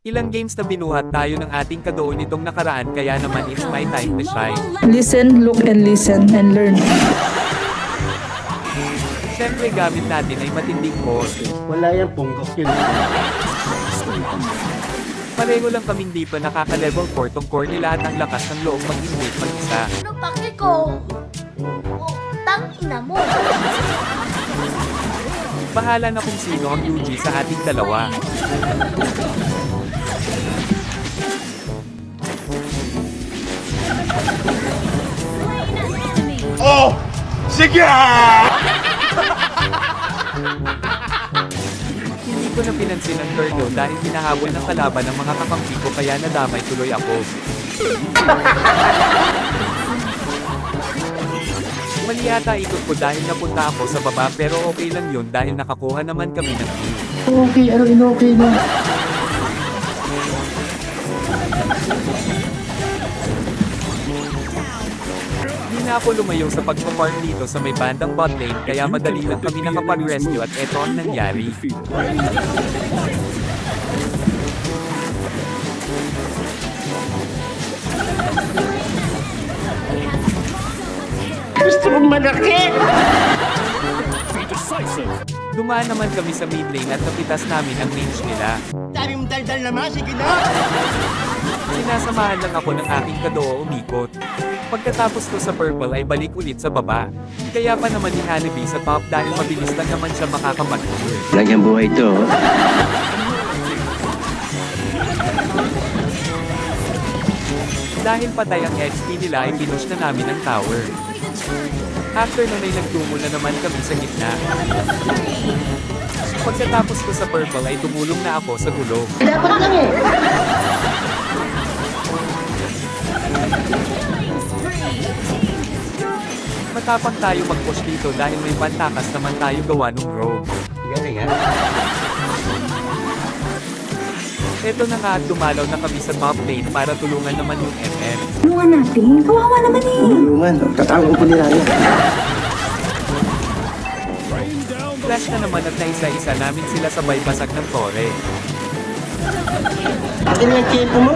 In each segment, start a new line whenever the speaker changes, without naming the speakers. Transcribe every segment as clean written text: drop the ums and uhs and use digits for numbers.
Ilang games na binuhat tayo ng ating kadoon nitong nakaraan kaya naman it's my time to shine.
Listen, look, and listen, and learn.
Siyempre gamit natin ay matinding core.
Wala yan, punggok yun.
Pareho lang kaming di pa nakaka-level 4 tong core nila at ang lakas ng loob mag-invade mag-isa.
Ano pake ko? Oh, tangina mo.
Bahala na kung sino ang UG sa ating dalawa.
Oh! Sige!
Hindi ko na pinansin ang turtle dahil hinahabol ng kalaban ng mga kakampi ko kaya nadamay tuloy ako. Mali yata ikot ko dahil napunta ako sa baba pero okay lang yun dahil nakakuha naman kami ng kill.
Okay, ano in-okay na?
Di na ako lumayo sa pagpapark dito sa may bandang bot lane kaya madali lang kami nakapag-rescue at eto ang nangyari.
Gusto mong manakit!
Dumaan naman kami sa mid lane at napitas namin ang range nila.
Dami mong daldal naman, sige na!
Sinasamahan lang ako ng aking kadoo umikot. Pagkatapos ko sa purple ay balik ulit sa baba. Kaya pa naman ni Hanabi sa top dahil mabilis lang naman siya makakapag-heal.
Lagyan buhay ito.
Dahil patay ang XP nila ay pinush na namin ang tower. After nun ay nagtumol na naman kami sa gitna. Pagkatapos ko sa purple ay tumulong na ako sa gulo.
Dapat lang eh!
Matapang tayo mag-push dito dahil may pantakas naman tayo gawa ng rogue.
Galing ha?
Eto na nga at dumalaw na kami sa top lane para tulungan naman yung MM.
Tulungan natin. Kawawa naman eh.
Tulungan, katawang ko nila yan.
Flash na naman at naisa-isa namin sila sabay basag ng tore.
Akin yung tempo mo.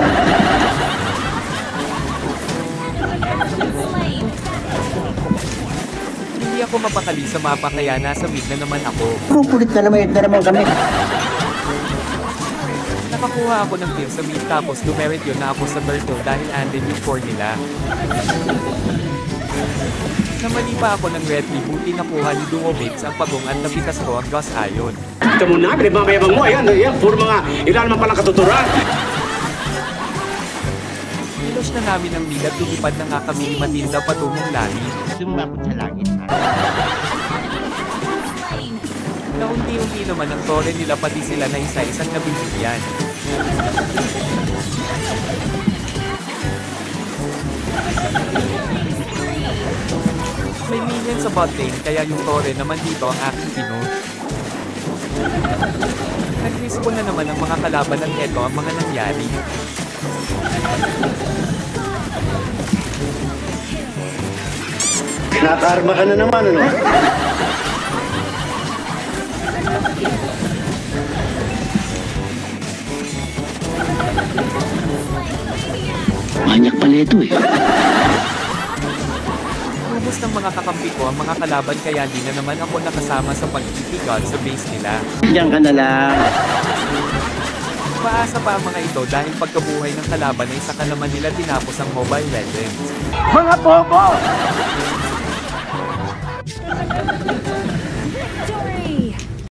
Hindi ako mapakali sa mapa kaya nasa mid na naman ako.
Kukulit na naman kami.
Nakakuha ako ng kill sa mid tapos dumerit yun na ako sa turtle dahil andin yung core nila. Namali pa ako ng red tree, buti nakuha ni Duo Babes ang pagong at napitas ko ang Gus Ion.
Ito mo na, pinagmamayabang mo. Ayan, puro mga ilan naman palang katuturan.
Pilos na namin ang mid at lumipad na nga kami ni Matilda patungong langit.
Sumabot sa langit ha.
Naunti-unti naman ang tore nila pati sila na isa-isang nabibigyan. May minion sa bot lane kaya yung tore naman dito ang aking pinush. Nag-respawn na naman ang mga kalaban at eto ang mga nangyari.
Nakaarma ka na naman, ano? Manyak pala ito eh.
Ubus ng mga kakampi ko ang mga kalaban kaya di na naman ako nakasama sa pag-itigod sa base nila.
Diyan ka na lang.
Maasa pa ang mga ito dahil pagkabuhay ng kalaban ay saka naman nila tinapos ang Mobile Legends.
Mga bobo!